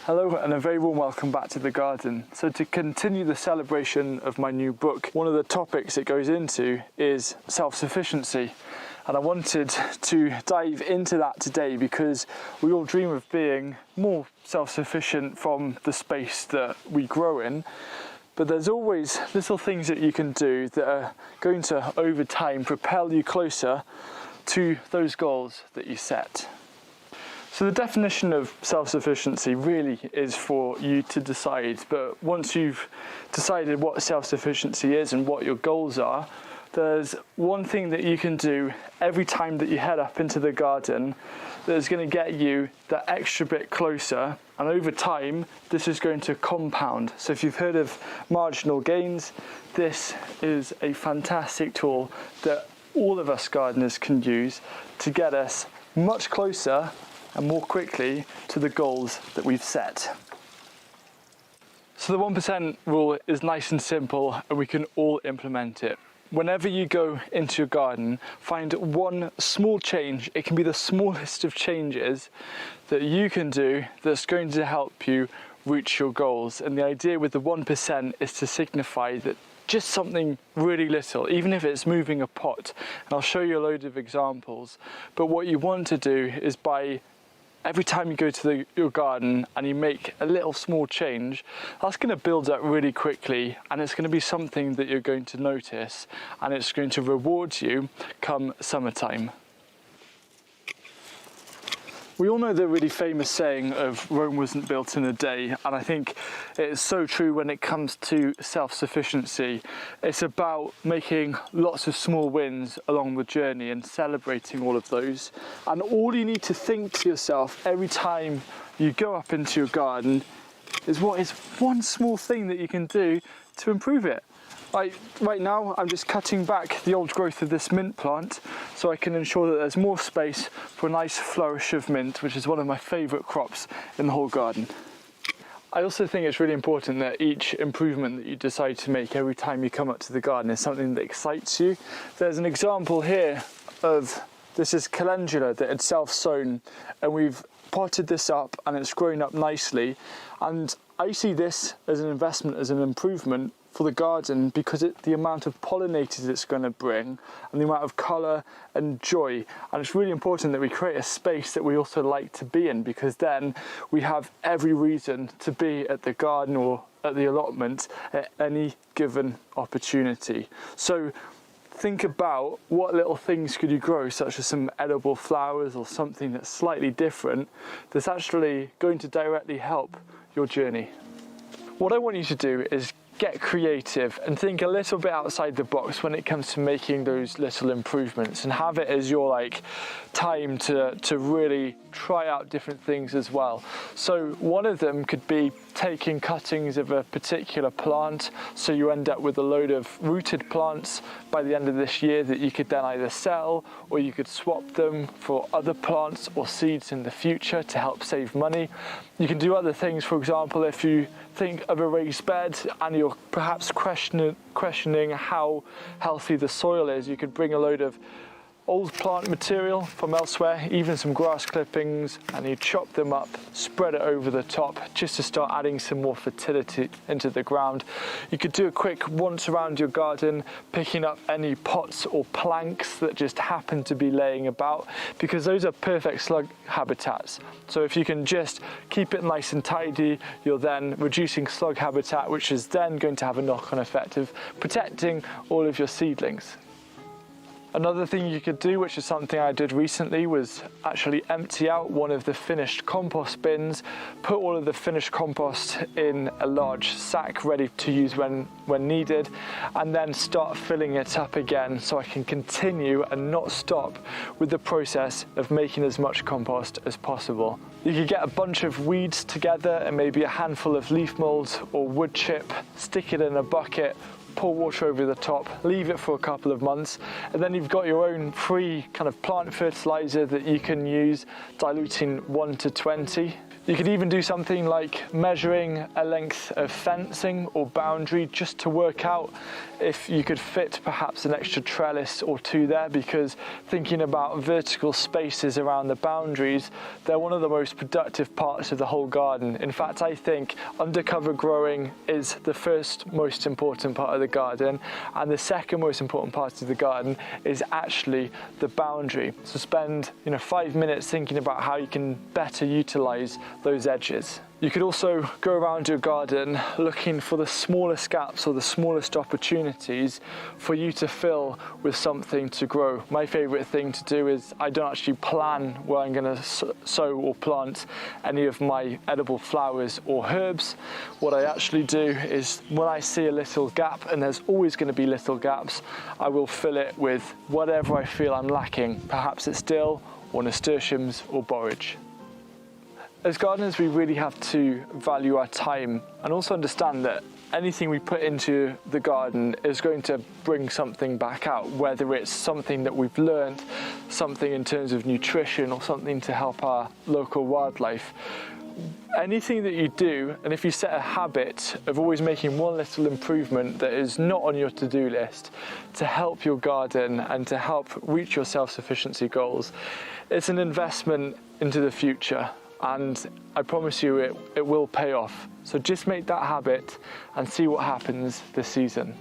Hello and a very warm welcome back to the garden. So to continue the celebration of my new book, one of the topics it goes into is self-sufficiency. And I wanted to dive into that today because we all dream of being more self-sufficient from the space that we grow in. But there's always little things that you can do that are going to, over time, propel you closer to those goals that you set. So the definition of self-sufficiency really is for you to decide, but once you've decided what self-sufficiency is and what your goals are, there's one thing that you can do every time that you head up into the garden that is going to get you that extra bit closer, and over time this is going to compound. So if you've heard of marginal gains, this is a fantastic tool that all of us gardeners can use to get us much closer and more quickly to the goals that we've set. So the 1% rule is nice and simple and we can all implement it. Whenever you go into your garden, find one small change. It can be the smallest of changes that you can do that's going to help you reach your goals. And the idea with the 1% is to signify that just something really little, even if it's moving a pot. And I'll show you a load of examples. But what you want to do is every time you go to your garden and you make a little small change, that's going to build up really quickly, and it's going to be something that you're going to notice, and it's going to reward you come summertime. We all know the really famous saying of Rome wasn't built in a day, and I think it's so true when it comes to self-sufficiency. It's about making lots of small wins along the journey and celebrating all of those. And all you need to think to yourself every time you go up into your garden is what is one small thing that you can do to improve it. Like right now, I'm just cutting back the old growth of this mint plant so I can ensure that there's more space for a nice flourish of mint, which is one of my favourite crops in the whole garden. I also think it's really important that each improvement that you decide to make every time you come up to the garden is something that excites you. There's an example here of, this is calendula that had self-sown, and we've potted this up and it's grown up nicely. And I see this as an investment, as an improvement for the garden, because the amount of pollinators it's going to bring and the amount of colour and joy. And it's really important that we create a space that we also like to be in, because then we have every reason to be at the garden or at the allotment at any given opportunity. So think about what little things could you grow, such as some edible flowers or something that's slightly different, that's actually going to directly help your journey. What I want you to do is get creative and think a little bit outside the box when it comes to making those little improvements, and have it as your time to really try out different things as well. So one of them could be taking cuttings of a particular plant, so you end up with a load of rooted plants by the end of this year that you could then either sell, or you could swap them for other plants or seeds in the future to help save money. You can do other things. For example, if you think of a raised bed and you're perhaps questioning how healthy the soil is, you could bring a load of old plant material from elsewhere, even some grass clippings, and you chop them up, spread it over the top just to start adding some more fertility into the ground. You could do a quick once around your garden, picking up any pots or planks that just happen to be laying about, because those are perfect slug habitats. So if you can just keep it nice and tidy, you're then reducing slug habitat, which is then going to have a knock-on effect of protecting all of your seedlings. Another thing you could do, which is something I did recently, was actually empty out one of the finished compost bins, put all of the finished compost in a large sack ready to use when needed, and then start filling it up again so I can continue and not stop with the process of making as much compost as possible. You could get a bunch of weeds together and maybe a handful of leaf mold or wood chip, stick it in a bucket, pour water over the top, leave it for a couple of months, and then you've got your own free kind of plant fertilizer that you can use, diluting 1 to 20. You could even do something like measuring a length of fencing or boundary just to work out if you could fit perhaps an extra trellis or two there, because thinking about vertical spaces around the boundaries, they're one of the most productive parts of the whole garden. In fact, I think undercover growing is the first most important part of the garden, and the second most important part of the garden is actually the boundary. So spend 5 minutes thinking about how you can better utilize those edges. You could also go around your garden looking for the smallest gaps or the smallest opportunities for you to fill with something to grow. My favorite thing to do is I don't actually plan where I'm going to sow or plant any of my edible flowers or herbs. What I actually do is when I see a little gap, and there's always going to be little gaps, I will fill it with whatever I feel I'm lacking. Perhaps it's dill or nasturtiums or borage. As gardeners, we really have to value our time and also understand that anything we put into the garden is going to bring something back out, whether it's something that we've learned, something in terms of nutrition, or something to help our local wildlife. Anything that you do, and if you set a habit of always making one little improvement that is not on your to-do list to help your garden and to help reach your self-sufficiency goals, it's an investment into the future. And I promise you it will pay off. So just make that habit and see what happens this season.